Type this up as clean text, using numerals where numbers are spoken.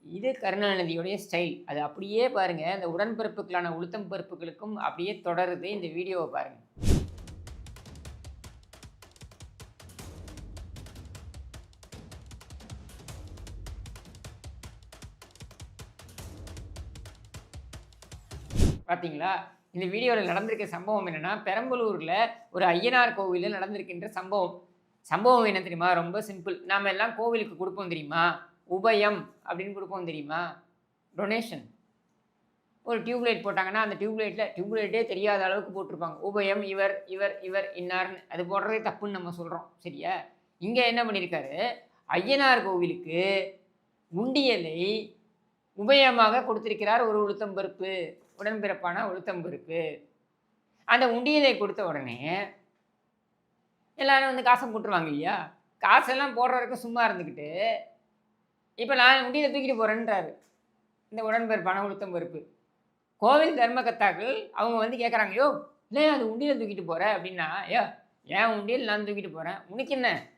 இது கருணாநிதியுடைய ஸ்டைல். அது அப்படியே பாருங்க, அந்த உடன்பிறப்புகளான உளுத்தம் பருப்புகளுக்கும் அப்படியே தொடருது. இந்த வீடியோவ பாருங்க. பார்த்தீங்களா? இந்த வீடியோல நடந்திருக்க சம்பவம் என்னன்னா, பெரம்பலூர்ல ஒரு ஐயனார் கோவில்ல நடந்திருக்கின்ற சம்பவம். சம்பவம் என்ன தெரியுமா? ரொம்ப சிம்பிள். நாம எல்லாம் கோவிலுக்கு குடுப்போம் தெரியுமா? உபயம் அப்படின்னு குடுப்போம் தெரியுமா? டொனேஷன். ஒரு டியூப் லைட் போட்டாங்கன்னா, அந்த டியூப் லைட்டே தெரியாத அளவுக்கு போட்டிருப்பாங்க. உபயம் இவர், இவர், இவர் இன்னார்ன்னு. அது போடுறதே தப்புன்னு நம்ம சொல்றோம். சரியா? இங்க என்ன பண்ணியிருக்காரு, ஐயனார் கோவிலுக்கு உண்டியலை உபயமாக கொடுத்திருக்கிறார் ஒரு உளுத்தம் பருப்பு. உடன்பிறப்பான உளுத்தம் பருப்பு. அந்த உண்டியலை கொடுத்த உடனே, எல்லாரும் வந்து காச போட்டுருவாங்க இல்லையா? காசெல்லாம் போடுற வரைக்கும் சும்மா இருந்துகிட்டு, இப்ப நான் உண்டியல தூக்கிட்டு போறேன்றாரு. இந்த உடன்பிறப்பான உளுத்தம் பருப்பு. கோவில் தர்மகர்த்தாக்கள் அவங்க வந்து கேட்குறாங்க, "யோவ்! என்னய்யா அது உண்டியல தூக்கிட்டு போற?" அப்படின்னா, "யோவ்! என் உண்டியல் நான் தூக்கிட்டு போறேன். உனக்கு என்ன?"